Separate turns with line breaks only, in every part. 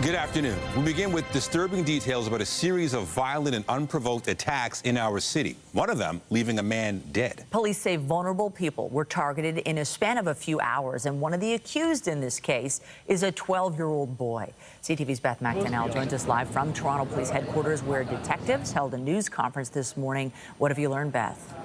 Good afternoon. We begin with disturbing details about a series of violent and unprovoked attacks in our city. One of them leaving a man dead.
Police say vulnerable people were targeted in a span of a few hours, and one of the accused in this case is a 12-year-old boy. CTV's Beth Macdonell joins us live from Toronto Police Headquarters, where detectives held a news conference this morning. What have you learned, Beth?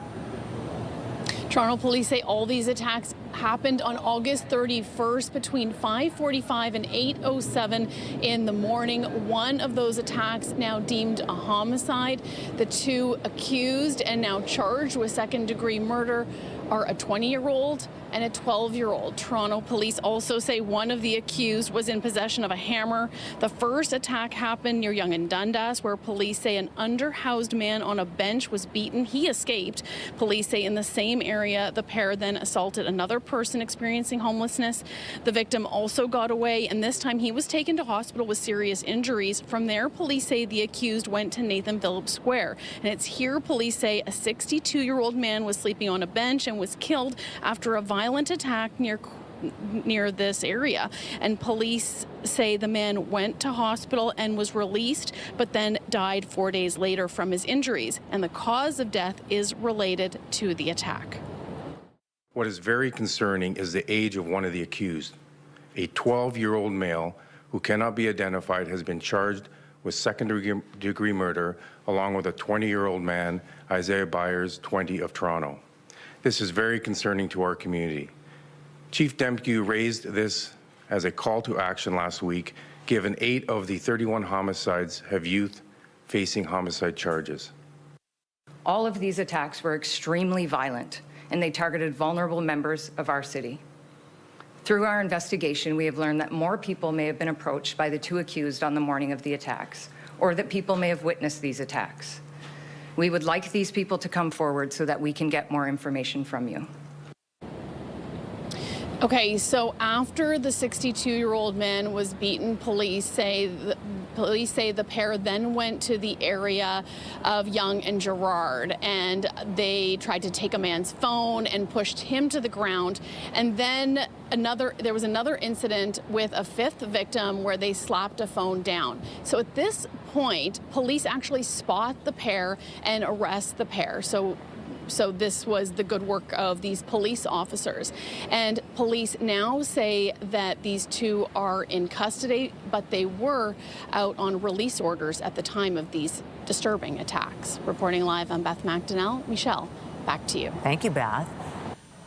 Toronto police say all these attacks happened on August 31st between 5:45 and 8:07 in the morning. One of those attacks now deemed a homicide. The two accused and now charged with second-degree murder are a 20-year-old and a 12-year-old. Toronto police also say one of the accused was in possession of a hammer. The first attack happened near Yonge and Dundas, where police say an underhoused man on a bench was beaten. He escaped. Police say in the same area, the pair then assaulted another person experiencing homelessness. The victim also got away, and this time he was taken to hospital with serious injuries. From there, police say the accused went to Nathan Phillips Square. And it's here police say a 62-year-old man was sleeping on a bench and was killed after a violent attack near this area. And police say the man went to hospital and was released, but then died 4 days later from his injuries. And the cause of death is related to the attack.
What is very concerning is the age of one of the accused. A 12-year-old male who cannot be identified has been charged with second-degree murder, along with a 20-year-old man, Isaiah Byers, 20, of Toronto. This is very concerning to our community. Chief Demke raised this as a call to action last week, given 8 of the 31 homicides have youth facing homicide charges.
All of these attacks were extremely violent, and they targeted vulnerable members of our city. Through our investigation, we have learned that more people may have been approached by the two accused on the morning of the attacks, or that people may have witnessed these attacks. We would like these people to come forward so that we can get more information from you.
Okay, so after the 62-year-old man was beaten, police say the pair then went to the area of Yonge and Gerrard, and they tried to take a man's phone and pushed him to the ground. And then there was another incident with a 5th victim where they slapped a phone down. So at this point, police actually spot the pair and arrest the pair. So this was the good work of these police officers. And police now say that these two are in custody, but they were out on release orders at the time of these disturbing attacks. Reporting live, I'm Beth Macdonell. Michelle, back to you.
Thank you, Beth.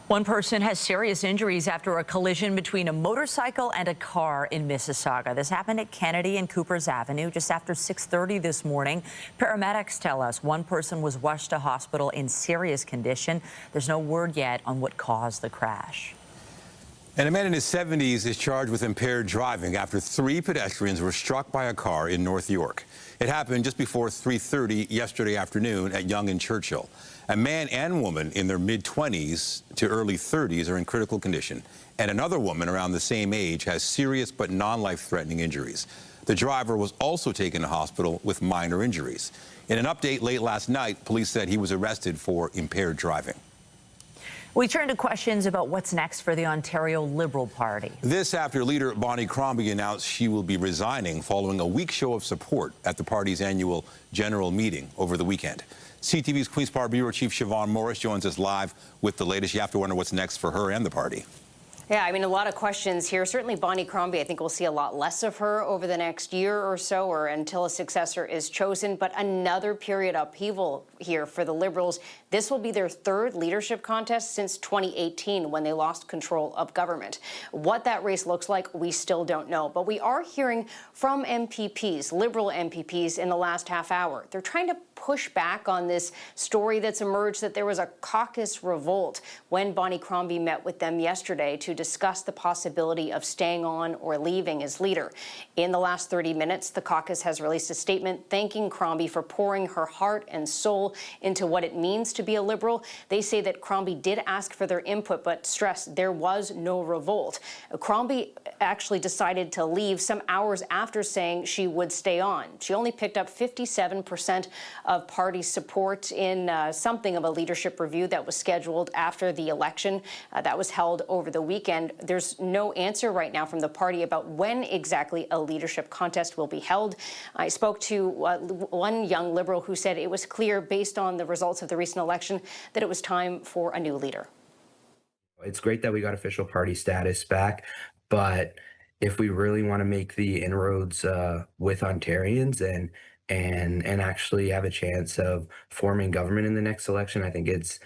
One person has serious injuries after a collision between a motorcycle and a car in Mississauga. This happened at Kennedy and Coopers Avenue just after 6:30 this morning. Paramedics tell us one person was rushed to hospital in serious condition. There's no word yet on what caused the crash.
And a man in his 70s is charged with impaired driving after 3 pedestrians were struck by a car in North York. It happened just before 3:30 yesterday afternoon at Yonge and Churchill. A man and woman in their mid-20s to early 30s are in critical condition, and another woman around the same age has serious but non-life-threatening injuries. The driver was also taken to hospital with minor injuries. In an update late last night, police said he was arrested for impaired driving.
We turn to questions about what's next for the Ontario Liberal Party.
This after leader Bonnie Crombie announced she will be resigning following a weak show of support at the party's annual general meeting over the weekend. CTV's Queen's Park Bureau Chief Siobhan Morris joins us live with the latest. You have to wonder what's next for her and the party.
Yeah, I mean, a lot of questions here. Certainly Bonnie Crombie, I think we'll see a lot less of her over the next year or so, or until a successor is chosen. But another period upheaval here for the Liberals. This will be their 3rd leadership contest since 2018, when they lost control of government. What that race looks like, we still don't know. But we are hearing from MPPs, Liberal MPPs, in the last half hour. They're trying to push back on this story that's emerged that there was a caucus revolt when Bonnie Crombie met with them yesterday to discuss the possibility of staying on or leaving as leader. In the last 30 minutes, the caucus has released a statement thanking Crombie for pouring her heart and soul into what it means to be a Liberal. They say that Crombie did ask for their input, but stressed there was no revolt. Crombie actually decided to leave some hours after saying she would stay on. She only picked up 57% of party support in something of a leadership review that was scheduled after the election that was held over the weekend. weekend. There's no answer right now from the party about when exactly a leadership contest will be held. I spoke to one young Liberal who said it was clear, based on the results of the recent election, that it was time for a new leader.
It's great that we got official party status back, but if we really want to make the inroads with Ontarians and actually have a chance of forming government in the next election, I think it's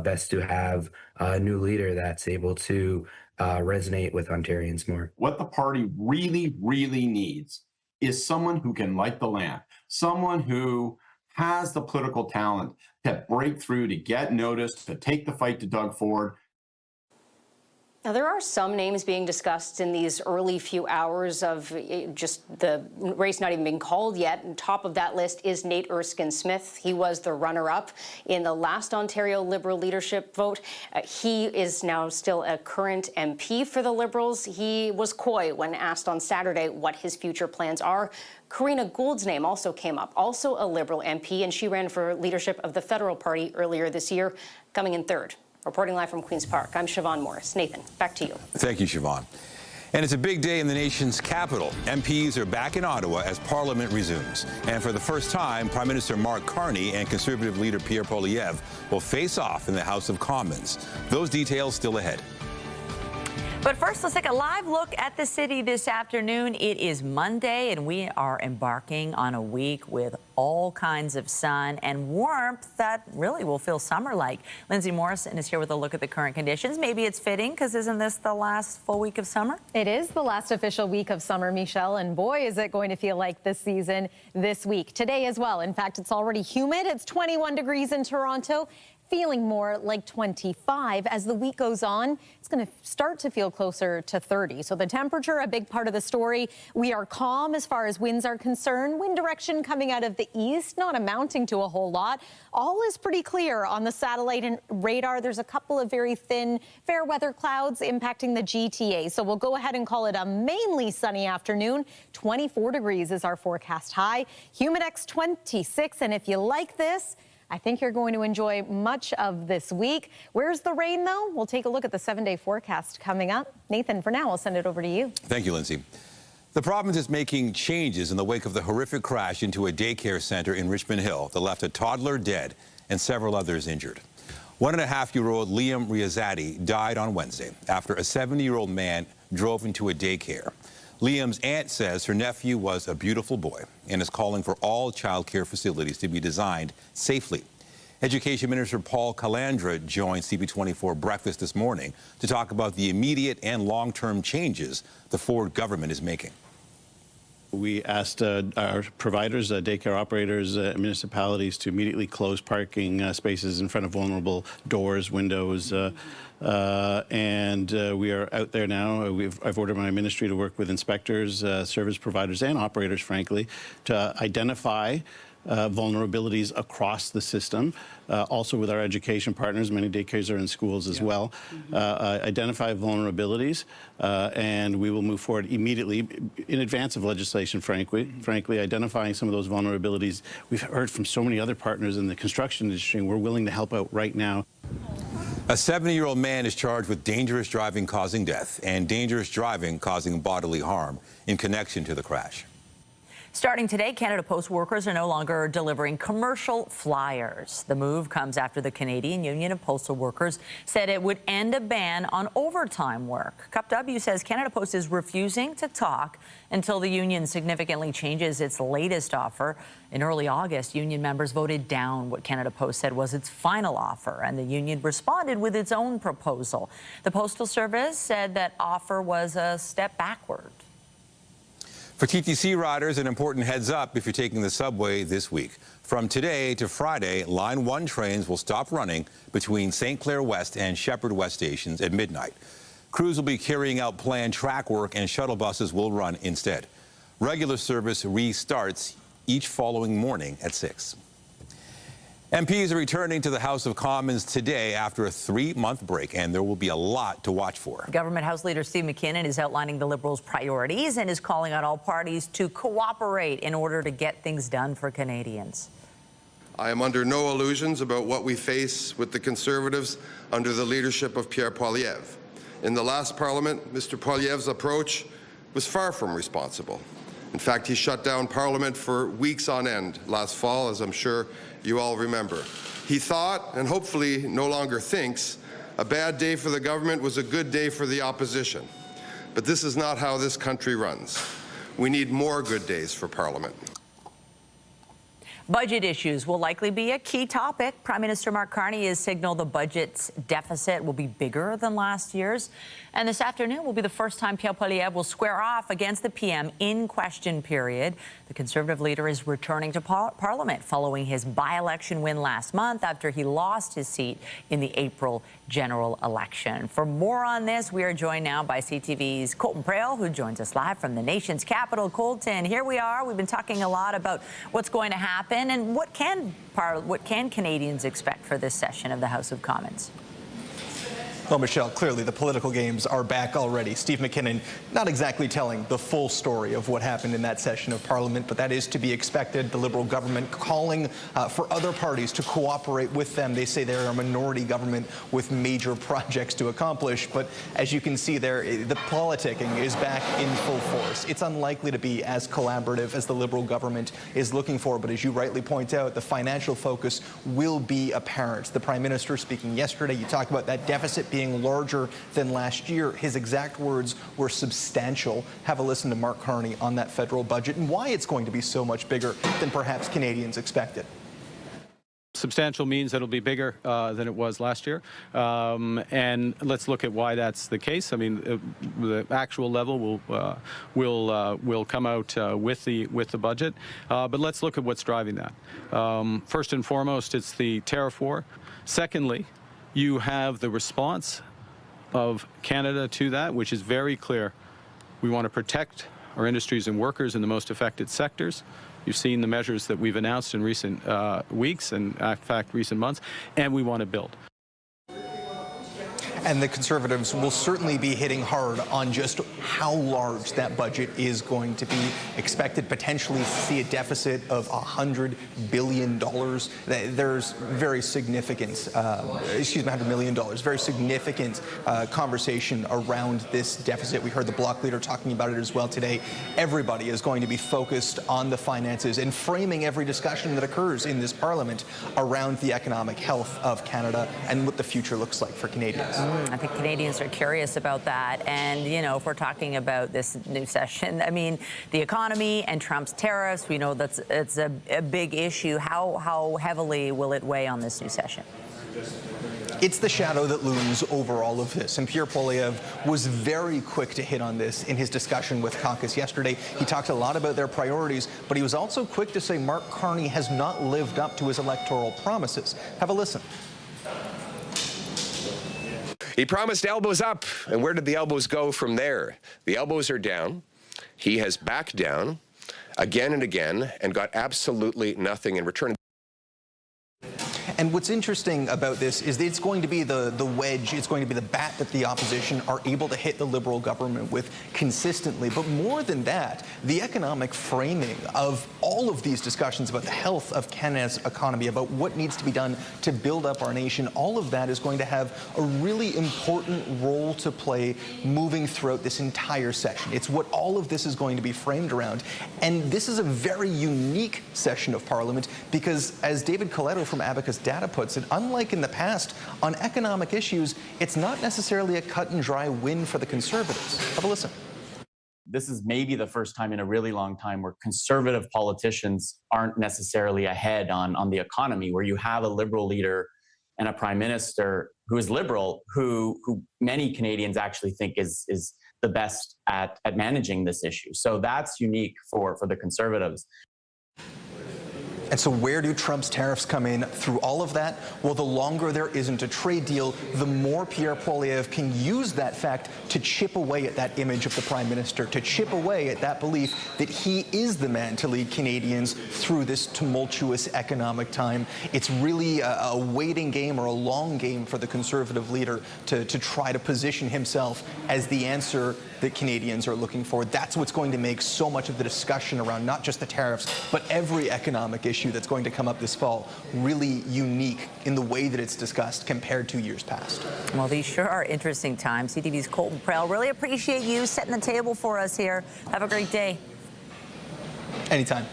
best to have a new leader that's able to resonate with Ontarians more.
What the party really, really needs is someone who can light the lamp, someone who has the political talent to break through, to get noticed, to take the fight to Doug Ford.
Now, there are some names being discussed in these early few hours of just the race not even being called yet. And top of that list is Nate Erskine-Smith. He was the runner-up in the last Ontario Liberal leadership vote. He is now still a current MP for the Liberals. He was coy when asked on Saturday what his future plans are. Karina Gould's name also came up, also a Liberal MP, and she ran for leadership of the Federal Party earlier this year, coming in third. Reporting live from Queen's Park, I'm Siobhan Morris. Nathan, back to you.
Thank you, Siobhan. And it's a big day in the nation's capital. MPs are back in Ottawa as Parliament resumes. And for the first time, Prime Minister Mark Carney and Conservative leader Pierre Poilievre will face off in the House of Commons. Those details still ahead.
But first, let's take a live look at the city this afternoon. It is Monday, and we are embarking on a week with all kinds of sun and warmth that really will feel summer-like. Lindsay Morrison is here with a look at the current conditions. Maybe it's fitting, because isn't this the last full week of summer?
It is the last official week of summer, Michelle, and boy, is it going to feel like this season this week. Today as well. In fact, it's already humid. It's 21 degrees in Toronto. Feeling more like 25. As the week goes on, it's going to start to feel closer to 30. So the temperature, a big part of the story. We are calm as far as winds are concerned. Wind direction coming out of the east, not amounting to a whole lot. All is pretty clear on the satellite and radar. There's a couple of very thin fair weather clouds impacting the GTA. So we'll go ahead and call it a mainly sunny afternoon. 24 degrees is our forecast high. Humidex 26. And if you like this, I think you're going to enjoy much of this week. Where's the rain, though? We'll take a look at the 7-day forecast coming up. Nathan, for now, I'll send it over to you.
Thank you, Lindsay. The province is making changes in the wake of the horrific crash into a daycare center in Richmond Hill that left a toddler dead and several others injured. 1.5-year-old Liam Riazati died on Wednesday after a 70-year-old man drove into a daycare. Liam's aunt says her nephew was a beautiful boy and is calling for all child care facilities to be designed safely. Education Minister Paul Calandra joined CP24 Breakfast this morning to talk about the immediate and long-term changes the Ford government is making.
We asked our providers, daycare operators, municipalities to immediately close parking spaces in front of vulnerable doors, windows, and we are out there now. I've ordered my ministry to work with inspectors, service providers, and operators, frankly, to identify vulnerabilities across the system. Also with our education partners, many daycares are in schools as well. Identify vulnerabilities, and we will move forward immediately in advance of legislation, frankly, identifying some of those vulnerabilities. We've heard from so many other partners in the construction industry, and we're willing to help out right now.
A 70-year-old man is charged with dangerous driving causing death and dangerous driving causing bodily harm in connection to the crash.
Starting today, Canada Post workers are no longer delivering commercial flyers. The move comes after the Canadian Union of Postal Workers said it would end a ban on overtime work. CUPW says Canada Post is refusing to talk until the union significantly changes its latest offer. In early August, union members voted down what Canada Post said was its final offer, and the union responded with its own proposal. The Postal Service said that offer was a step backward.
For TTC riders, an important heads up if you're taking the subway this week. From today to Friday, Line 1 trains will stop running between St. Clair West and Shepherd West stations at midnight. Crews will be carrying out planned track work and shuttle buses will run instead. Regular service restarts each following morning at 6. MPs are returning to the House of Commons today after a 3-month break, and there will be a lot to watch for.
Government House Leader Steve McKinnon is outlining the Liberals' priorities and is calling on all parties to cooperate in order to get things done for Canadians.
I am under no illusions about what we face with the Conservatives under the leadership of Pierre Poilievre. In the last Parliament, Mr. Poilievre's approach was far from responsible. In fact, he shut down Parliament for weeks on end last fall, as I'm sure you all remember. He thought, and hopefully no longer thinks, a bad day for the government was a good day for the opposition. But this is not how this country runs. We need more good days for Parliament.
Budget issues will likely be a key topic. Prime Minister Mark Carney has signaled the budget's deficit will be bigger than last year's. And this afternoon will be the first time Pierre Poilievre will square off against the PM in question period. The Conservative leader is returning to Parliament following his by-election win last month after he lost his seat in the April general election. For more on this, we are joined now by CTV's Colton Prale, who joins us live from the nation's capital. Colton, here we are. We've been talking a lot about what's going to happen and what can Canadians expect for this session of the House of Commons?
Well, Michelle, clearly the political games are back already. Steve McKinnon not exactly telling the full story of what happened in that session of Parliament, but that is to be expected. The Liberal government calling for other parties to cooperate with them. They say they're a minority government with major projects to accomplish. But as you can see there, the politicking is back in full force. It's unlikely to be as collaborative as the Liberal government is looking for. But as you rightly point out, the financial focus will be apparent. The Prime Minister speaking yesterday, you talked about that deficit being larger than last year. His exact words were substantial. Have a listen to Mark Carney on that federal budget and why it's going to be so much bigger than perhaps Canadians expected.
Substantial means that it'll be bigger than it was last year, and let's look at why that's the case. I mean, the actual level will come out with the budget, but let's look at what's driving that. First and foremost, it's the tariff war. Secondly, you have the response of Canada to that, which is very clear. We want to protect our industries and workers in the most affected sectors. You've seen the measures that we've announced in recent weeks and, in fact, recent months, and we want to build.
And the Conservatives will certainly be hitting hard on just how large that budget is going to be. Expected potentially to see a deficit of $100 billion. There's very significant, $100 million, very significant conversation around this deficit. We heard the Bloc leader talking about it as well today. Everybody is going to be focused on the finances and framing every discussion that occurs in this Parliament around the economic health of Canada and what the future looks like for Canadians.
I think Canadians are curious about that. And, you know, if we're talking about this new session, I mean, the economy and Trump's tariffs, we know it's a big issue. How heavily will it weigh on this new session?
It's the shadow that looms over all of this. And Pierre Poilievre was very quick to hit on this in his discussion with caucus yesterday. He talked a lot about their priorities, but he was also quick to say Mark Carney has not lived up to his electoral promises. Have a listen.
He promised elbows up, and where did the elbows go from there? The elbows are down. He has backed down again and again and got absolutely nothing in return.
And what's interesting about this is that it's going to be the wedge, it's going to be the bat that the opposition are able to hit the Liberal government with consistently. But more than that, the economic framing of all of these discussions about the health of Canada's economy, about what needs to be done to build up our nation, all of that is going to have a really important role to play moving throughout this entire session. It's what all of this is going to be framed around. And this is a very unique session of Parliament because, as David Coletto from Abacus Data puts it, unlike in the past, on economic issues, it's not necessarily a cut and dry win for the Conservatives. Have a listen.
This is maybe the first time in a really long time where Conservative politicians aren't necessarily ahead on the economy, where you have a Liberal leader and a Prime Minister who is Liberal, who many Canadians actually think is the best at managing this issue. So that's unique for the Conservatives.
And so where do Trump's tariffs come in through all of that? Well, the longer there isn't a trade deal, the more Pierre Poilievre can use that fact to chip away at that image of the Prime Minister, to chip away at that belief that he is the man to lead Canadians through this tumultuous economic time. It's really a waiting game or a long game for the Conservative leader to try to position himself as the answer that Canadians are looking for. That's what's going to make so much of the discussion around not just the tariffs, but every economic issue issue that's going to come up this fall really unique in the way that it's discussed compared to years past.
Well, these sure are interesting times. CTV's Colton Prell, really appreciate you setting the table for us here. Have a great day.
Anytime.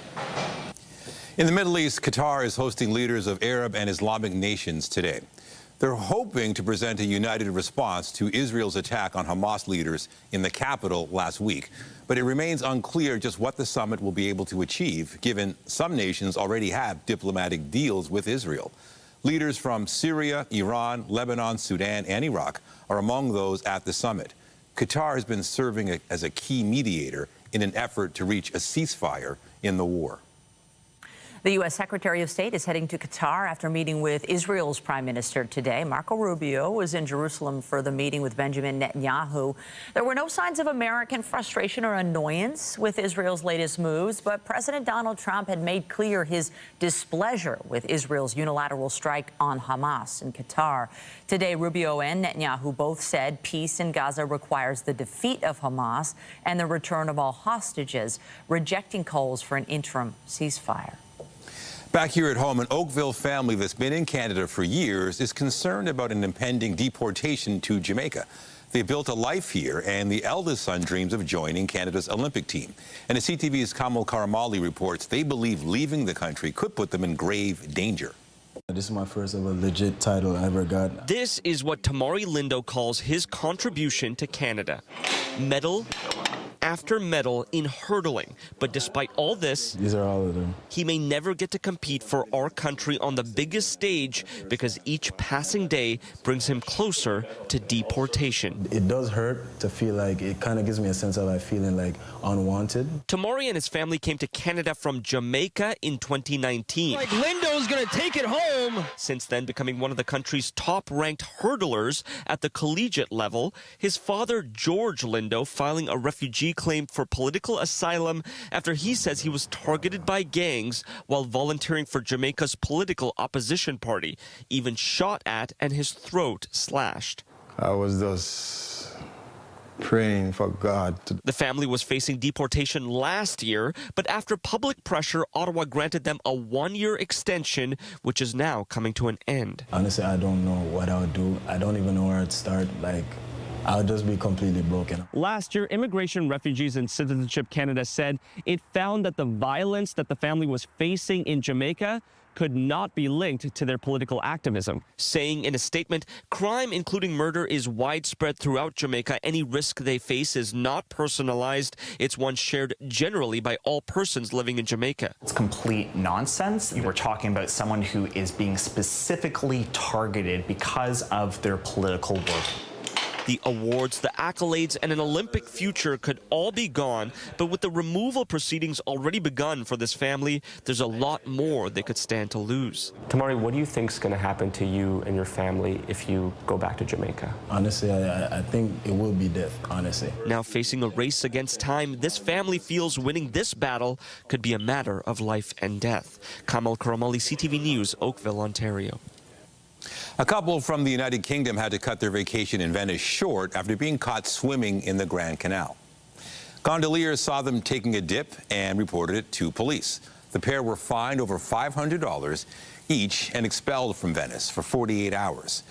In the Middle East, Qatar is hosting leaders of Arab and Islamic nations today. They're hoping to present a united response to Israel's attack on Hamas leaders in the capital last week. But it remains unclear just what the summit will be able to achieve, given some nations already have diplomatic deals with Israel. Leaders from Syria, Iran, Lebanon, Sudan, and Iraq are among those at the summit. Qatar has been serving as a key mediator in an effort to reach a ceasefire in the war.
The U.S. Secretary of State is heading to Qatar after meeting with Israel's Prime Minister today. Marco Rubio was in Jerusalem for the meeting with Benjamin Netanyahu. There were no signs of American frustration or annoyance with Israel's latest moves, but President Donald Trump had made clear his displeasure with Israel's unilateral strike on Hamas in Qatar. Today, Rubio and Netanyahu both said peace in Gaza requires the defeat of Hamas and the return of all hostages, rejecting calls for an interim ceasefire.
Back here at home, an Oakville family that's been in Canada for years is concerned about an impending deportation to Jamaica. They built a life here, and the eldest son dreams of joining Canada's Olympic team. And as CTV's Kamal Karamali reports, they believe leaving the country could put them in grave danger.
This is my first ever legit title I ever got.
This is what Tamari Lindo calls his contribution to Canada. Medal after medal in hurdling. But despite all this,
these are all of them.
He may never get to compete for our country on the biggest stage because each passing day brings him closer to deportation.
It does hurt to feel like, it kind of gives me a sense of feeling like unwanted.
Tamari and his family came to Canada from Jamaica in 2019.
Like Lindo's gonna take it home.
Since then, becoming one of the country's top-ranked hurdlers at the collegiate level, his father, George Lindo, filing a refugee claim for political asylum after he says he was targeted by gangs while volunteering for Jamaica's political opposition party, even shot at and his throat slashed.
I was just praying for God.
The family was facing deportation last year, but after public pressure, Ottawa granted them a one-year extension, which is now coming to an end.
Honestly, I don't know what I would do. I don't even know where to start. I'll just be completely broken.
Last year, Immigration, Refugees and Citizenship Canada said it found that the violence that the family was facing in Jamaica could not be linked to their political activism.
Saying in a statement, crime, including murder, is widespread throughout Jamaica. Any risk they face is not personalized. It's one shared generally by all persons living in Jamaica.
It's complete nonsense. We're talking about someone who is being specifically targeted because of their political work.
The awards, the accolades, and an Olympic future could all be gone, but with the removal proceedings already begun for this family, there's a lot more they could stand to lose.
Tamari, what do you think is going to happen to you and your family if you go back to Jamaica?
Honestly, I think it will be death, honestly.
Now facing a race against time, this family feels winning this battle could be a matter of life and death. Kamal Karamali, CTV News, Oakville, Ontario.
A couple from the United Kingdom had to cut their vacation in Venice short after being caught swimming in the Grand Canal. Gondoliers saw them taking a dip and reported it to police. The pair were fined over $500 each and expelled from Venice for 48 hours.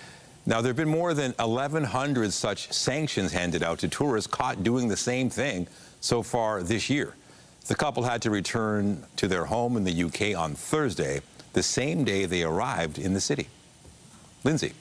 Now, there have been more than 1,100 such sanctions handed out to tourists caught doing the same thing so far this year. The couple had to return to their home in the UK on Thursday, the same day they arrived in the city. Lindsay.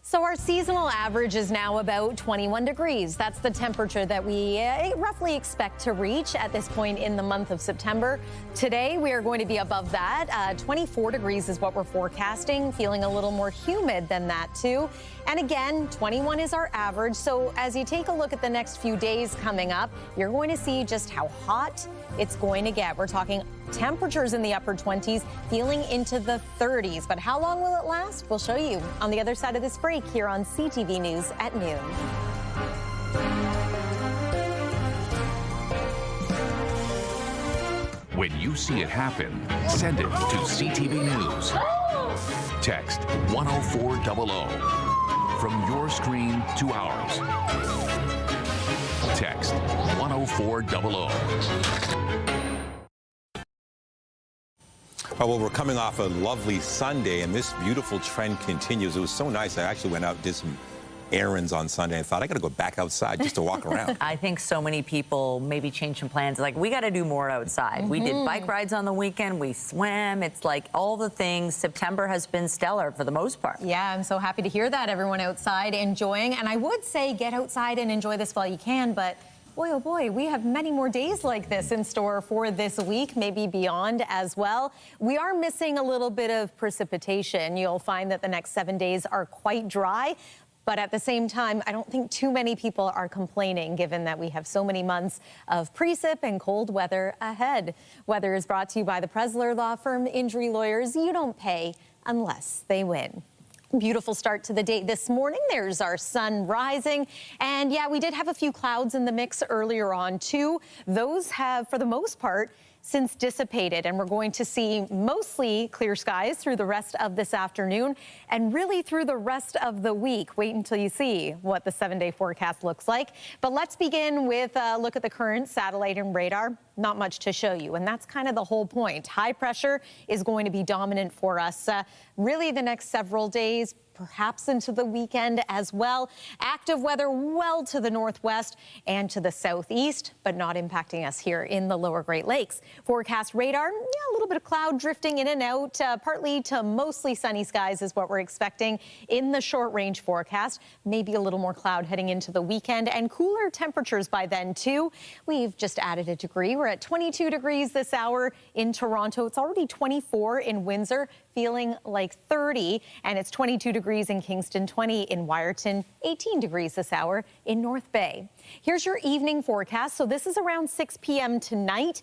So our seasonal average is now about 21 degrees. That's the temperature that we roughly expect to reach at this point in the month of September. Today, we are going to be above that. 24 degrees is what we're forecasting, feeling a little more humid than that, too. And again, 21 is our average. So as you take a look at the next few days coming up, you're going to see just how hot it's going to get. We're talking temperatures in the upper 20s, feeling into the 30s. But how long will it last? We'll show you on the other side of this break here on CTV News at noon.
When you see it happen, send it to CTV News. Text 10400 from your screen to ours. Text 10400.
Oh, well, we're coming off a lovely Sunday, and this beautiful trend continues. It was so nice. I actually went out and did some errands on Sunday and thought I got to go back outside just to walk around.
I think so many people maybe change some plans. Like, we got to do more outside. We did bike rides on the weekend. We swam. It's like all the things. September has been stellar for the most part.
Yeah, I'm so happy to hear that. Everyone outside enjoying. And I would say get outside and enjoy this while you can, but boy, oh boy, we have many more days like this in store for this week, maybe beyond as well. We are missing a little bit of precipitation. You'll find that the next 7 days are quite dry. But at the same time, I don't think too many people are complaining, given that we have so many months of precip and cold weather ahead. Weather is brought to you by the Presler Law Firm. Injury lawyers, you don't pay unless they win. Beautiful start to the day this morning. There's our sun rising. And yeah, we did have a few clouds in the mix earlier on too. Those have, for the most part, since dissipated, and we're going to see mostly clear skies through the rest of this afternoon and really through the rest of the week. Wait until you see what the 7-day forecast looks like. But let's begin with a look at the current satellite and radar. Not much to show you, and that's kind of the whole point. High pressure is going to be dominant for us really the next several days, perhaps into the weekend as well. Active weather well to the northwest and to the southeast, but not impacting us here in the lower Great Lakes. Forecast radar, yeah, a little bit of cloud drifting in and out. Partly to mostly sunny skies is what we're expecting in the short range forecast. Maybe a little more cloud heading into the weekend and cooler temperatures by then too. We've just added a degree. We're at 22 degrees this hour in Toronto. It's already 24 in Windsor, feeling like 30, and it's 22 degrees in Kingston, 20 in Wyerton, 18 degrees this hour in North Bay. Here's your evening forecast. So this is around 6 p.m. tonight.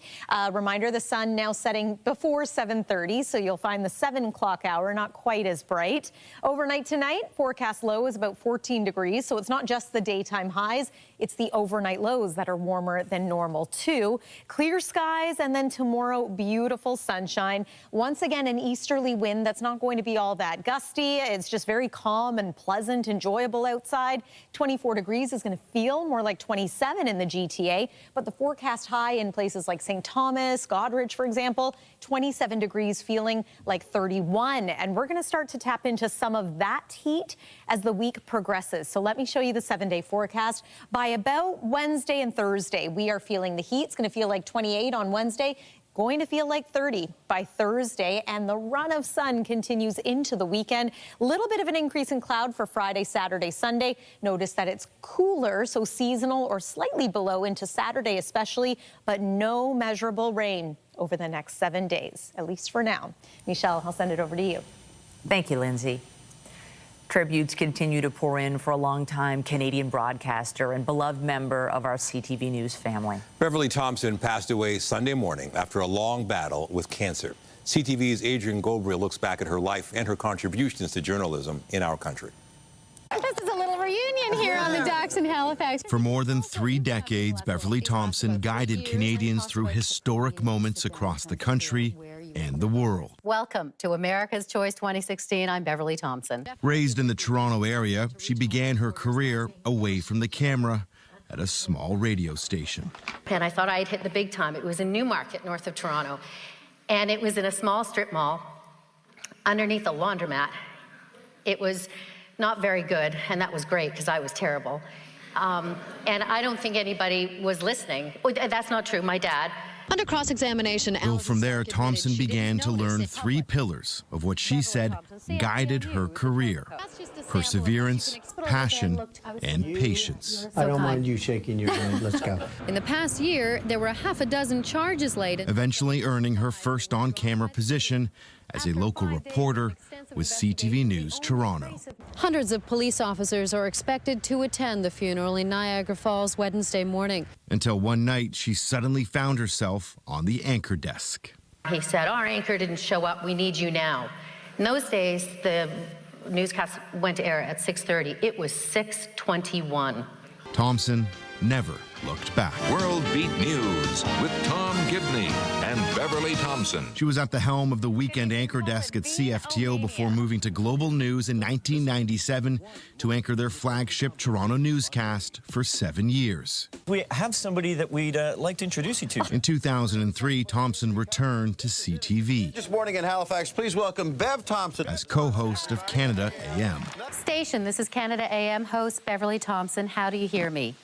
Reminder, the sun now setting before 7:30, so you'll find the 7 o'clock hour not quite as bright. Overnight tonight, forecast low is about 14 degrees, so it's not just the daytime highs, it's the overnight lows that are warmer than normal too. Clear skies, and then tomorrow, beautiful sunshine. Once again, an easterly wind that's not going to be all that gusty. It's just very calm and pleasant, enjoyable outside. 24 degrees is going to feel more like 27 in the GTA, but the forecast high in places like St. Thomas, Goderich, for example, 27 degrees feeling like 31. And we're going to start to tap into some of that heat as the week progresses. So let me show you the 7-day forecast. By about Wednesday and Thursday, we are feeling the heat. It's going to feel like 28 on Wednesday. Going to feel like 30 by Thursday, and the run of sun continues into the weekend. A little bit of an increase in cloud for Friday, Saturday, Sunday. Notice that it's cooler, so seasonal or slightly below into Saturday especially, but no measurable rain over the next 7 days, at least for now. Michelle, I'll send it over to you.
Thank you, Lindsay. Tributes continue to pour in for a longtime Canadian broadcaster and beloved member of our CTV News family.
Beverly Thomson passed away Sunday morning after a long battle with cancer. CTV's Adrian Gobriel looks back at her life and her contributions to journalism in our country.
This is a little reunion here on the docks in Halifax.
For more than 3 decades, Beverly Thomson guided Canadians through historic moments across the country and the world.
Welcome to America's Choice 2016. I'm Beverly Thomson.
Raised in the Toronto area, she began her career away from the camera at a small radio station.
And I thought I'd hit the big time. It was in Newmarket, north of Toronto. And it was in a small strip mall underneath a laundromat. It was not very good, and that was great because I was terrible. And I don't think anybody was listening. Oh, that's not true. My dad.
Under cross-examination, from there, Thomson began to learn 3 pillars of what she said guided her career: perseverance, passion, and patience.
I don't mind you shaking your head. Let's go.
In the past year, there were half a dozen charges laid.
Eventually earning her first on-camera position as a local reporter with CTV News Toronto.
Hundreds of police officers are expected to attend the funeral in Niagara Falls Wednesday morning.
Until one night, she suddenly found herself on the anchor desk.
He said, "Our anchor didn't show up. We need you now." In those days, the newscast went to air at 6:30. It was 6:21.
Thomson never looked back.
World Beat News with Tom Gibney and Beverly Thomson.
She was at the helm of the weekend anchor desk at CFTO before moving to Global News in 1997 to anchor their flagship Toronto newscast for 7 years.
We have somebody that we'd like to introduce you to.
In 2003, Thomson returned to CTV.
This morning in Halifax, please welcome Bev Thomson
as co-host of Canada AM.
Station, this is Canada AM host Beverly Thomson. How do you hear me?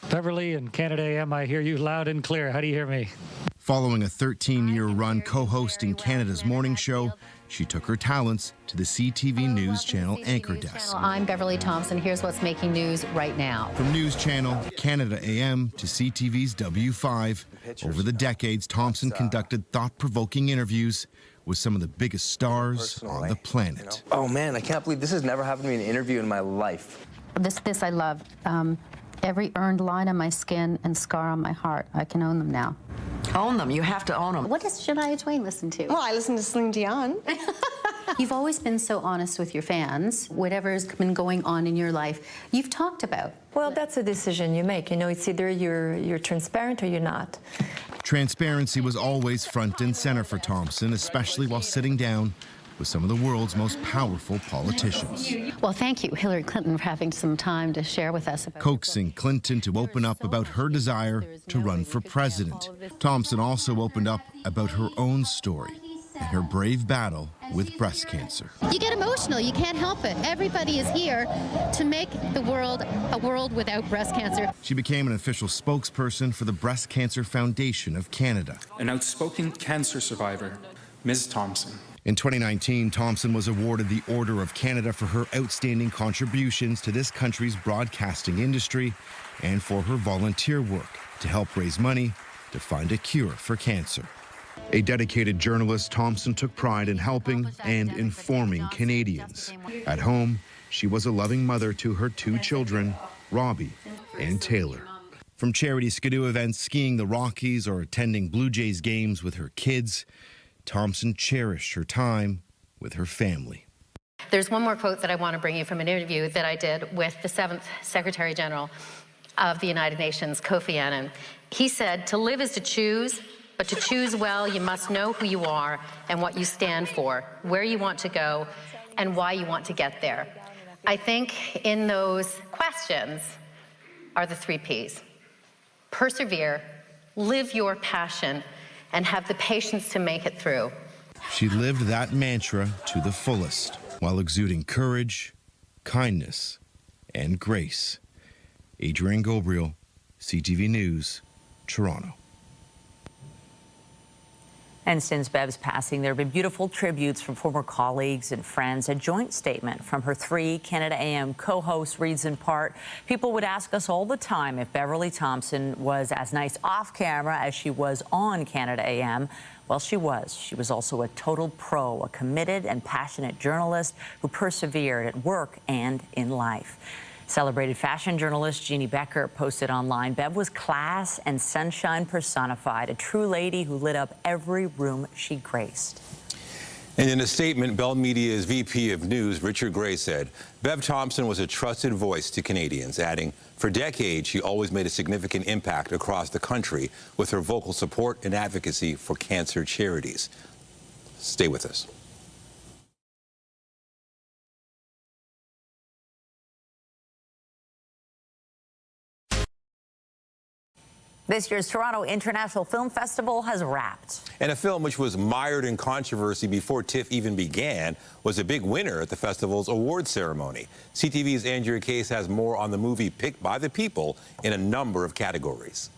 Beverly and Canada AM, I hear you loud and clear. How do you hear me?
Following a 13-year run co-hosting Canada's morning show, she took her talents to the CTV News Channel anchor desk.
I'm Beverly Thomson. Here's what's making news right now.
From News Channel, Canada AM to CTV's W5, over the decades, Thomson conducted thought-provoking interviews with some of the biggest stars on the planet.
Oh man, I can't believe this has never happened to me in an interview in my life.
This I love. Every earned line on my skin and scar on my heart. I can own them now.
Own them. You have to own them.
What does Shania Twain listen to?
Well, I listen to Celine Dion.
You've always been so honest with your fans. Whatever's been going on in your life, you've talked about.
Well, that's a decision you make. You know, it's either you're transparent or you're not.
Transparency was always front and center for Thomson, especially while sitting down with some of the world's most powerful politicians.
Well, thank you, Hillary Clinton, for having some time to share with us about
coaxing Clinton to open up about her desire to run for president. Thomson also opened up about her own story and her brave battle with breast cancer.
You get emotional. You can't help it. Everybody is here to make the world a world without breast cancer.
She became an official spokesperson for the Breast Cancer Foundation of Canada.
An outspoken cancer survivor, Ms. Thomson.
In 2019, Thomson was awarded the Order of Canada for her outstanding contributions to this country's broadcasting industry and for her volunteer work to help raise money to find a cure for cancer. A dedicated journalist, Thomson took pride in helping and informing Canadians. At home, she was a loving mother to her 2 children, Robbie and Taylor. From charity skidoo events, skiing the Rockies, or attending Blue Jays games with her kids, Thomson cherished her time with her family.
There's one more quote that I want to bring you from an interview that I did with the 7th Secretary General of the United Nations, Kofi Annan. He said, "To live is to choose, but to choose well, you must know who you are and what you stand for, where you want to go, and why you want to get there." I think in those questions are the 3 Ps. Persevere, live your passion, and have the patience to make it through.
She lived that mantra to the fullest while exuding courage, kindness, and grace. Adrian Gabriel, CTV News, Toronto.
And since Bev's passing, there have been beautiful tributes from former colleagues and friends. A joint statement from her 3 Canada AM co-hosts reads in part, "People would ask us all the time if Beverly Thomson was as nice off camera as she was on Canada AM. Well, she was. She was also a total pro, a committed and passionate journalist who persevered at work and in life." Celebrated fashion journalist Jeannie Becker posted online, "Bev was class and sunshine personified, a true lady who lit up every room she graced."
And in a statement, Bell Media's VP of News, Richard Gray, said, "Bev Thomson was a trusted voice to Canadians," adding, "For decades, she always made a significant impact across the country with her vocal support and advocacy for cancer charities." Stay with us.
This year's Toronto International Film Festival has wrapped.
And a film which was mired in controversy before TIFF even began was a big winner at the festival's awards ceremony. CTV's Andrea Case has more on the movie picked by the people in a number of categories.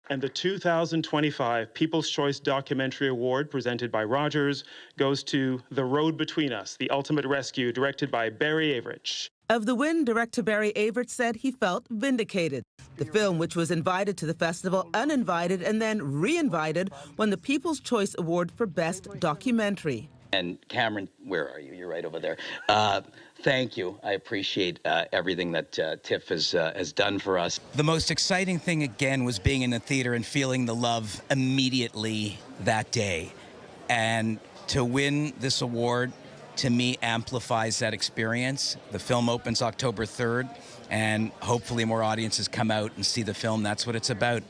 And the 2025 People's Choice Documentary Award, presented by Rogers, goes to The Road Between Us, The Ultimate Rescue, directed by Barry Averich.
Of the win, director Barry Averich said he felt vindicated. The film, which was invited to the festival uninvited and then re-invited, won the People's Choice Award for Best Documentary.
And Cameron, where are you? You're right over there. Thank you. I appreciate everything that TIFF has done for us.
The most exciting thing, again, was being in the theater and feeling the love immediately that day. And to win this award to me, amplifies that experience. The film opens October 3rd, and hopefully more audiences come out and see the film. That's what it's about,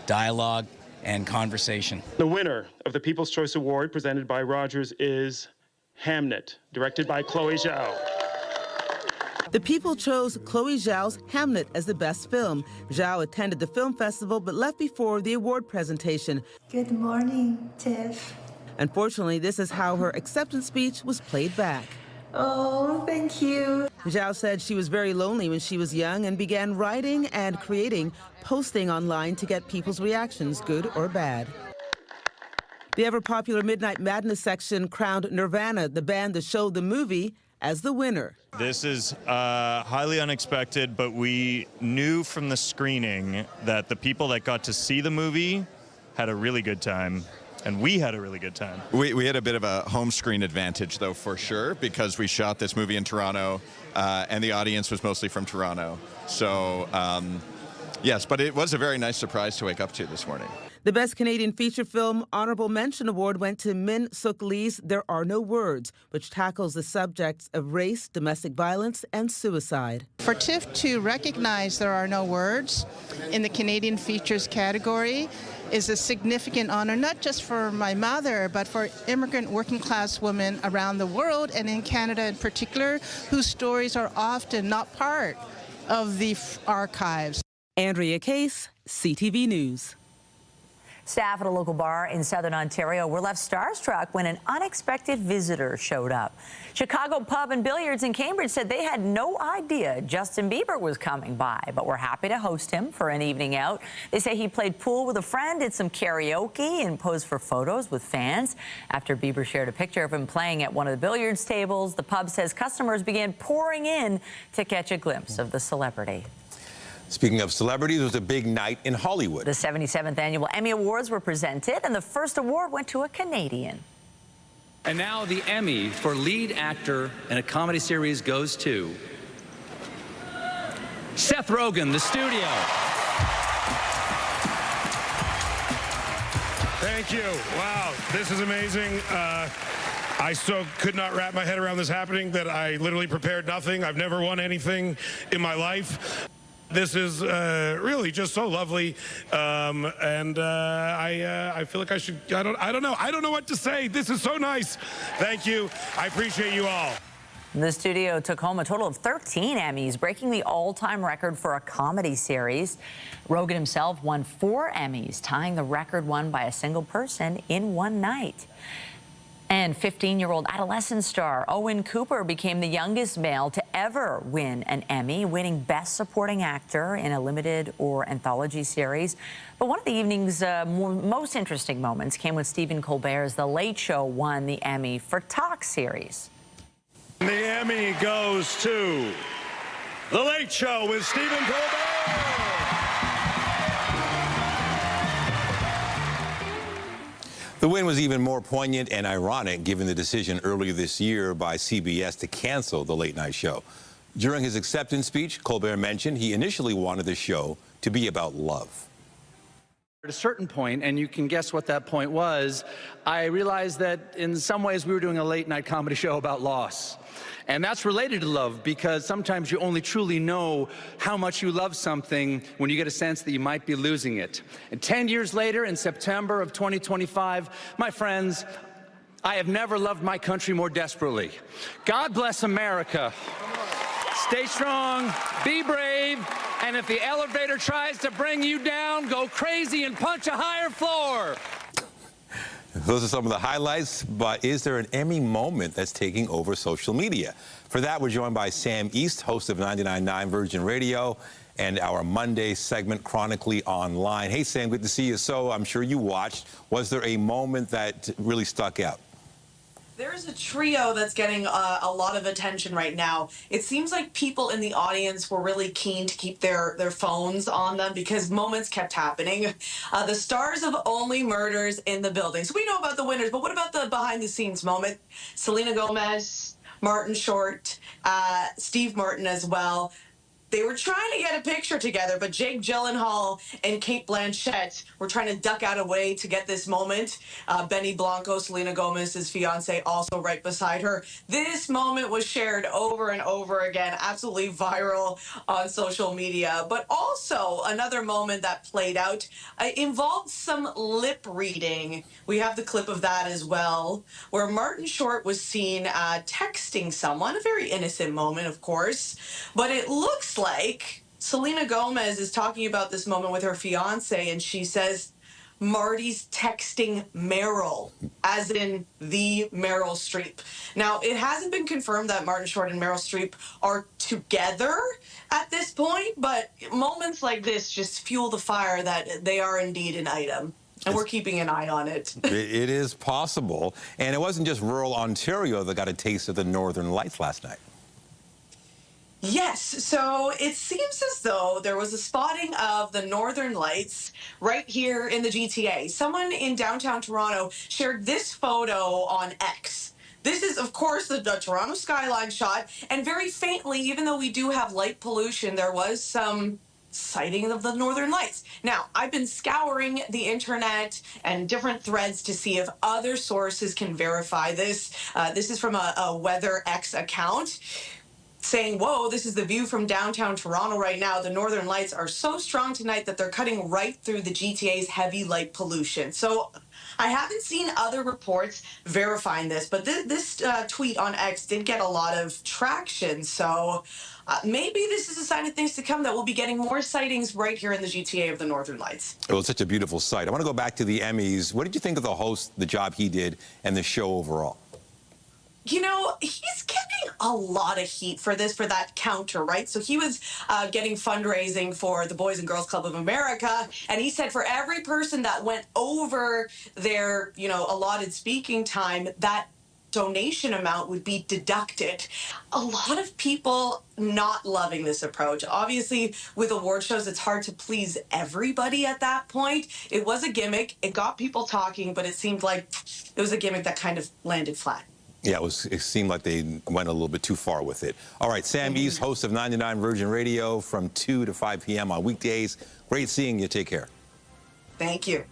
dialogue and conversation.
The winner of the People's Choice Award presented by Rogers is Hamnet, directed by Chloe Zhao.
The people chose Chloe Zhao's Hamnet as the best film. Zhao attended the film festival but left before the award presentation.
Good morning, TIFF.
Unfortunately, this is how her acceptance speech was played back.
Oh, thank you.
Zhao said she was very lonely when she was young and began writing and creating, posting online to get people's reactions, good or bad. The ever-popular Midnight Madness section crowned Nirvana, the band that showed the movie, as the winner.
This is highly unexpected, but we knew from the screening that the people that got to see the movie had a really good time. And we had a really good time.
We had a bit of a home screen advantage, though, for sure, because we shot this movie in Toronto, and the audience was mostly from Toronto. So, yes, but it was a very nice surprise to wake up to this morning.
The Best Canadian Feature Film Honorable Mention Award went to Min Suk Lee's There Are No Words, which tackles the subjects of race, domestic violence, and suicide.
For TIFF to recognize There Are No Words in the Canadian Features category is a significant honor, not just for my mother, but for immigrant working-class women around the world, and in Canada in particular, whose stories are often not part of the archives.
Andrea Case, CTV News.
Staff at a local bar in southern Ontario were left starstruck when an unexpected visitor showed up. Chicago Pub and Billiards in Cambridge said they had no idea Justin Bieber was coming by, but were happy to host him for an evening out. They say he played pool with a friend, did some karaoke, and posed for photos with fans. After Bieber shared a picture of him playing at one of the billiards tables, the pub says customers began pouring in to catch a glimpse of the celebrity.
Speaking of celebrities, it was a big night in Hollywood.
The 77th annual Emmy Awards were presented, and the first award went to a Canadian.
And now the Emmy for lead actor in a comedy series goes to Seth Rogen, The Studio.
Thank you. Wow, this is amazing. I so could not wrap my head around this happening that I literally prepared nothing. I've never won anything in my life. This is really just so lovely, and I feel like I should. I don't know what to say. This is so nice. Thank you. I appreciate you all.
The studio took home a total of 13 Emmys, breaking the all-time record for a comedy series. Rogen himself won 4 Emmys, tying the record won by a single person in one night. And 15-year-old adolescent star Owen Cooper became the youngest male to ever win an Emmy, winning Best Supporting Actor in a limited or anthology series. But one of the evening's most interesting moments came when Stephen Colbert's The Late Show won the Emmy for Talk series.
The Emmy goes to The Late Show with Stephen Colbert.
The win was even more poignant and ironic given the decision earlier this year by CBS to cancel The Late Night Show. During his acceptance speech, Colbert mentioned he initially wanted the show to be about love.
At a certain point, and you can guess what that point was, I realized that in some ways we were doing a late night comedy show about loss. And that's related to love, because sometimes you only truly know how much you love something when you get a sense that you might be losing it. And 10 years later, in September of 2025, my friends, I have never loved my country more desperately. God bless America. Stay strong, be brave, and if the elevator tries to bring you down, go crazy and punch a higher floor.
Those are some of the highlights, but is there an Emmy moment that's taking over social media? For that, we're joined by Sam East, host of 99.9 Virgin Radio, and our Monday segment, Chronically Online. Hey, Sam, good to see you. So I'm sure you watched. Was there a moment that really stuck out?
There's a trio that's getting a lot of attention right now. It seems like people in the audience were really keen to keep their phones on them because moments kept happening. The stars of Only Murders in the Building. So we know about the winners, but what about the behind-the-scenes moment? Selena Gomez, Martin Short, Steve Martin as well. They were trying to get a picture together, but Jake Gyllenhaal and Kate Blanchett were trying to duck out a way to get this moment. Benny Blanco, Selena Gomez's fiance, also right beside her. This moment was shared over and over again, absolutely viral on social media. But also another moment that played out involved some lip reading. We have the clip of that as well, where Martin Short was seen texting someone, a very innocent moment, of course, but it looks like Selena Gomez is talking about this moment with her fiance, and she says, Marty's texting Meryl, as in the Meryl Streep. Now, it hasn't been confirmed that Martin Short and Meryl Streep are together at this point, but moments like this just fuel the fire that they are indeed an item. And we're keeping an eye on it.
It is possible. And it wasn't just rural Ontario that got a taste of the Northern Lights last night.
Yes, so it seems as though there was a spotting of the Northern Lights right here in the GTA. Someone in downtown Toronto shared this photo on X. This is, of course, the Toronto skyline shot, and very faintly, even though we do have light pollution, there was some sighting of the Northern Lights. Now, I've been scouring the internet and different threads to see if other sources can verify this. This is from a Weather X account, saying, whoa, this is the view from downtown Toronto right now. The Northern Lights are so strong tonight that they're cutting right through the GTA's heavy light pollution. So I haven't seen other reports verifying this, but this tweet on X did get a lot of traction. So maybe this is a sign of things to come, that we'll be getting more sightings right here in the GTA of the Northern Lights.
It was such a beautiful sight. I want to go back to the Emmys. What did you think of the host, the job he did, and the show overall?
You know, he's getting a lot of heat for this, for that counter, right? So he was getting fundraising for the Boys and Girls Club of America, and he said for every person that went over their, allotted speaking time, that donation amount would be deducted. A lot of people not loving this approach. Obviously, with award shows, it's hard to please everybody at that point. It was a gimmick. It got people talking, but it seemed like it was a gimmick that kind of landed flat.
Yeah, it seemed like they went a little bit too far with it. All right, Sam East, host of 99 Virgin Radio from 2 to 5 p.m. on weekdays. Great seeing you. Take care.
Thank you.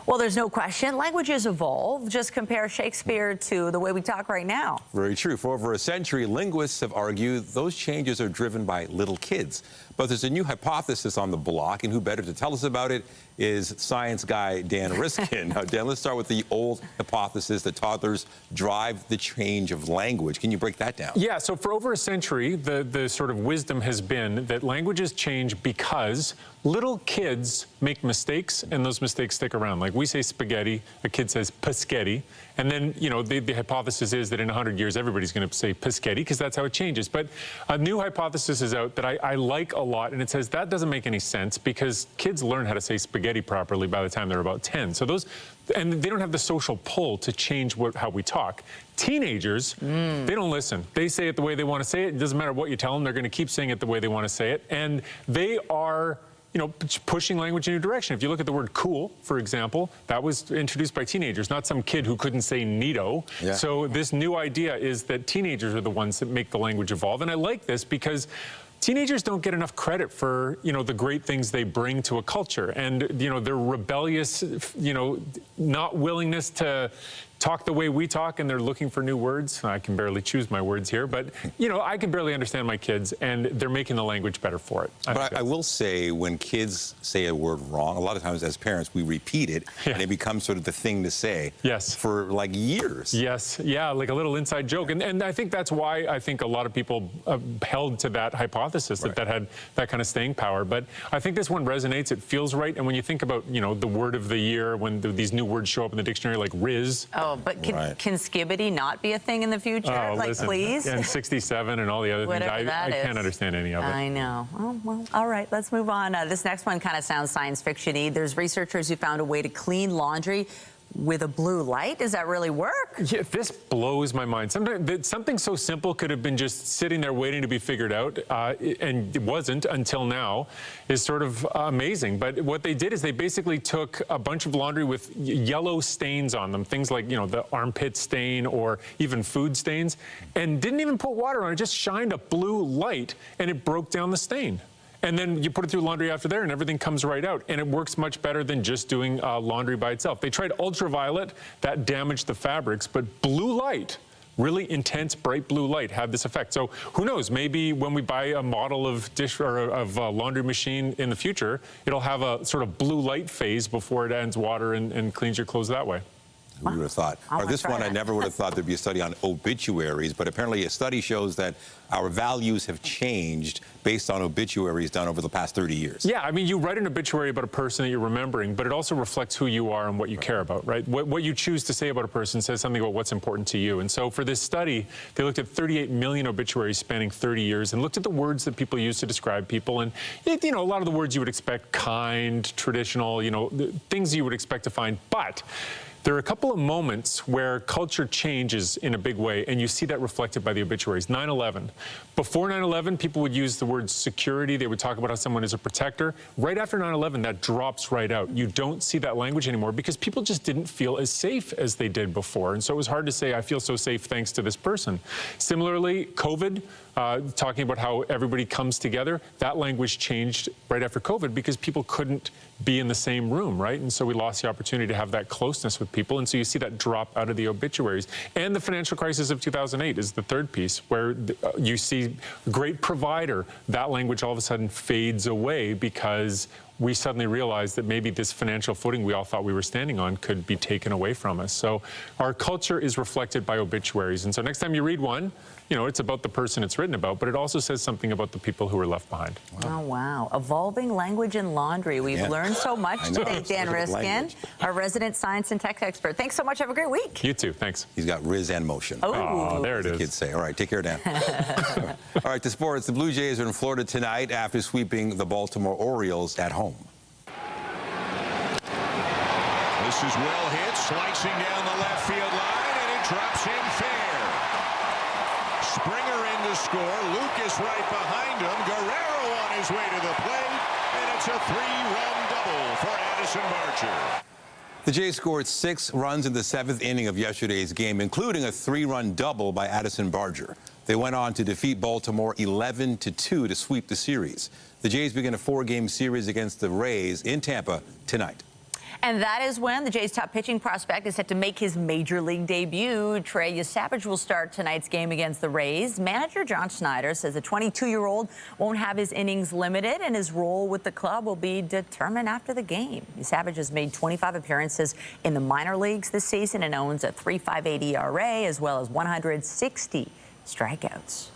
Well, there's no question. Languages evolve. Just compare Shakespeare to the way we talk right now.
Very true. For over a century, linguists have argued those changes are driven by little kids. But there's a new hypothesis on the block, and who better to tell us about it is science guy Dan Riskin. Now, Dan, let's start with the old hypothesis that toddlers drive the change of language. Can you break that down?
Yeah, so for over a century, the sort of wisdom has been that languages change because little kids make mistakes, and those mistakes stick around. Like we say spaghetti, a kid says paschetti, and then, the hypothesis is that in 100 years, everybody's going to say paschetti because that's how it changes. But a new hypothesis is out that I like a lot, and it says that doesn't make any sense because kids learn how to say spaghetti properly by the time they're about 10. So and they don't have the social pull to change how we talk. Teenagers, they don't listen. They say it the way they want to say it. It doesn't matter what you tell them. They're going to keep saying it the way they want to say it. And they are pushing language in a new direction. If you look at the word cool, for example, that was introduced by teenagers, not some kid who couldn't say neato. Yeah. So this new idea is that teenagers are the ones that make the language evolve. And I like this because teenagers don't get enough credit for, the great things they bring to a culture. And, their rebellious, not willingness to talk the way we talk, and they're looking for new words. I can barely choose my words here, but, I can barely understand my kids, and they're making the language better for it.
But I will say, when kids say a word wrong, a lot of times as parents, we repeat it, and it becomes sort of the thing to say for like years.
Yes, yeah, like a little inside joke. And I think that's why I think a lot of people held to that hypothesis, that had that kind of staying power. But I think this one resonates. It feels right. And when you think about, the word of the year, when these new words show up in the dictionary, like Riz.
Oh, but can skibbity not be a thing in the future?
Oh,
like,
listen,
please?
And 67 and all the other things. I can't understand any of it.
I know. Oh, well, all right, let's move on. This next one kind of sounds science fiction-y. There's researchers who found a way to clean laundry with a blue light? Does that really work?
Yeah, this blows my mind. Sometimes something so simple could have been just sitting there waiting to be figured out, and it wasn't until now, is sort of amazing. But what they did is they basically took a bunch of laundry with yellow stains on them, things like, you know, the armpit stain or even food stains, and didn't even put water on it, just shined a blue light, and it broke down the stain. And then you put it through laundry after there and everything comes right out. And it works much better than just doing laundry by itself. They tried ultraviolet, that damaged the fabrics, but blue light, really intense, bright blue light had this effect. So who knows, maybe when we buy a model of laundry machine in the future, it'll have a sort of blue light phase before it adds water and cleans your clothes that way.
We would have thought. Or this one, I never would have thought there'd be a study on obituaries, but apparently a study shows that our values have changed based on obituaries done over the past 30 years.
Yeah, I mean, you write an obituary about a person that you're remembering, but it also reflects who you are and what you care about, right? What you choose to say about a person says something about what's important to you. And so for this study, they looked at 38 million obituaries spanning 30 years and looked at the words that people use to describe people. And, you know, a lot of the words you would expect, kind, traditional, you know, things you would expect to find. But there are a couple of moments where culture changes in a big way, and you see that reflected by the obituaries. 9/11. Before 9/11, people would use the word security. They would talk about how someone is a protector. Right after 9/11, that drops right out. You don't see that language anymore because people just didn't feel as safe as they did before. And so it was hard to say, I feel so safe thanks to this person. Similarly, COVID, talking about how everybody comes together, that language changed right after COVID because people couldn't be in the same room, right? And so we lost the opportunity to have that closeness with people. And so you see that drop out of the obituaries. And the financial crisis of 2008 is the third piece, where you see great provider, that language all of a sudden fades away because we suddenly realized that maybe this financial footing we all thought we were standing on could be taken away from us. So our culture is reflected by obituaries. And so next time you read one, you know, it's about the person it's written about, but it also says something about the people who were left behind.
Wow. Oh, wow. Evolving language and laundry. We've learned so much today. Dan Riskin, our resident science and tech expert. Thanks so much. Have a great week.
You too. Thanks.
He's got Riz and motion.
Oh,
there it is.
The kids say. All right, take care, Dan. All right, to sports. The Blue Jays are in Florida tonight after sweeping the Baltimore Orioles at home.
This is well hit, slicing down the left field line, and it drops in fair. Springer in to score. Lucas right behind him. Guerrero on his way to the plate, and it's a 3-run double for Addison Barger.
The Jays scored 6 runs in the 7th inning of yesterday's game, including a 3-run double by Addison Barger. They went on to defeat Baltimore 11-2 to sweep the series. The Jays begin a 4-game series against the Rays in Tampa tonight.
And that is when the Jays' top pitching prospect is set to make his major league debut. Trey Savage will start tonight's game against the Rays. Manager John Schneider says the 22-year-old won't have his innings limited, and his role with the club will be determined after the game. Savage has made 25 appearances in the minor leagues this season and owns a 3.58 ERA as well as 160 strikeouts.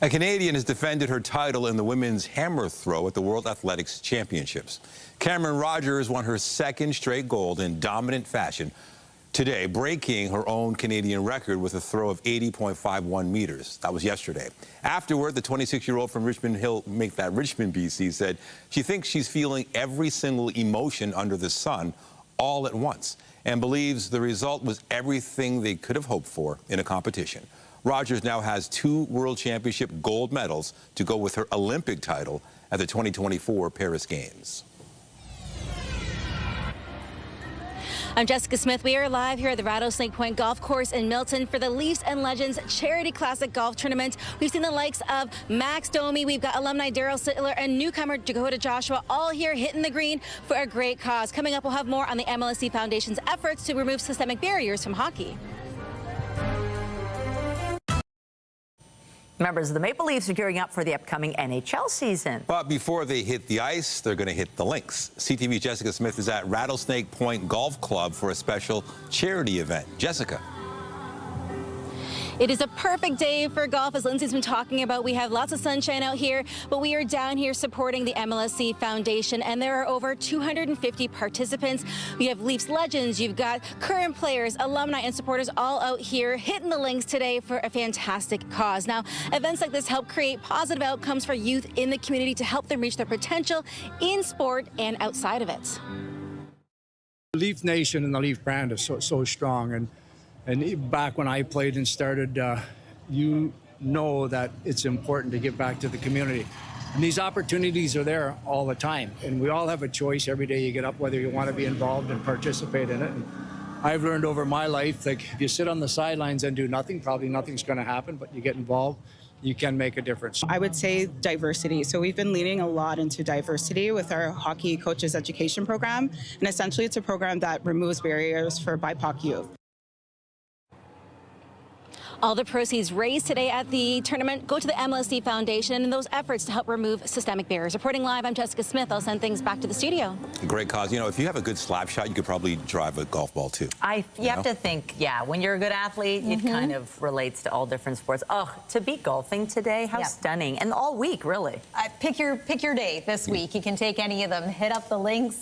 A Canadian has defended her title in the women's hammer throw at the World Athletics Championships. Cameron Rogers won her 2nd straight gold in dominant fashion today, breaking her own Canadian record with a throw of 80.51 meters. That was yesterday. Afterward, the 26-year-old from Richmond Hill, Richmond, BC, said she thinks she's feeling every single emotion under the sun all at once and believes the result was everything they could have hoped for in a competition. Rogers now has 2 World Championship gold medals to go with her Olympic title at the 2024 Paris Games.
I'm Jessica Smith. We are live here at the Rattlesnake Point Golf Course in Milton for the Leafs and Legends Charity Classic Golf Tournament. We've seen the likes of Max Domi, we've got alumni Daryl Sittler, and newcomer Dakota Joshua all here hitting the green for a great cause. Coming up, we'll have more on the MLSE Foundation's efforts to remove systemic barriers from hockey.
Members of the Maple Leafs are gearing up for the upcoming NHL season.
But before they hit the ice, they're going to hit the links. CTV's Jessica Smith is at Rattlesnake Point Golf Club for a special charity event. Jessica.
It is a perfect day for golf, as Lindsay's been talking about. We have lots of sunshine out here, but we are down here supporting the MLSE Foundation, and there are over 250 participants. We have Leafs legends, you've got current players, alumni, and supporters all out here hitting the links today for a fantastic cause. Now, events like this help create positive outcomes for youth in the community to help them reach their potential in sport and outside of it.
Leaf Nation and the Leaf brand is so strong, and back when I played and started, you know that it's important to give back to the community. And these opportunities are there all the time, and we all have a choice every day you get up whether you want to be involved and participate in it. And I've learned over my life, like, if you sit on the sidelines and do nothing, probably nothing's going to happen, but you get involved, you can make a difference.
I would say diversity. So we've been leaning a lot into diversity with our hockey coaches education program. And essentially it's a program that removes barriers for BIPOC youth.
All the proceeds raised today at the tournament go to the MLSE Foundation and those efforts to help remove systemic barriers. Reporting live, I'm Jessica Smith. I'll send things back to the studio.
Great cause. You know, if you have a good slap shot, you could probably drive a golf ball too.
You have to think, yeah, when you're a good athlete, it kind of relates to all different sports. Oh, to be golfing today, how stunning. And all week, really.
Pick your day this week. You can take any of them. Hit up the links.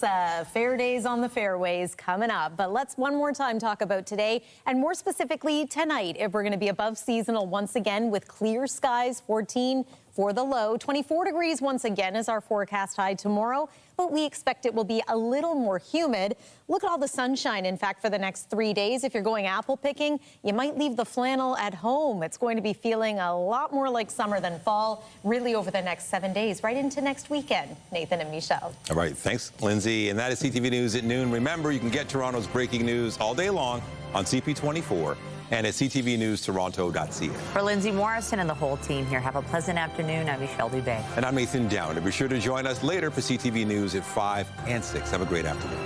Fair days on the fairways coming up. But let's one more time talk about today, and more specifically tonight, if we're going to be above seasonal once again with clear skies, 14 for the low. 24 degrees once again is our forecast high tomorrow, but we expect it will be a little more humid. Look at all the sunshine, in fact, for the next 3 days. If you're going apple picking, you might leave the flannel at home. It's going to be feeling a lot more like summer than fall, really over the next 7 days, right into next weekend. Nathan and Michelle.
All right, thanks, Lindsay. And that is CTV News at noon. Remember, you can get Toronto's breaking news all day long on CP24 and at ctvnewstoronto.ca.
For Lindsay Morrison and the whole team here, have a pleasant afternoon. I'm Michelle Dubé.
And I'm Nathan Downer. Be sure to join us later for CTV News at 5 and 6. Have a great afternoon.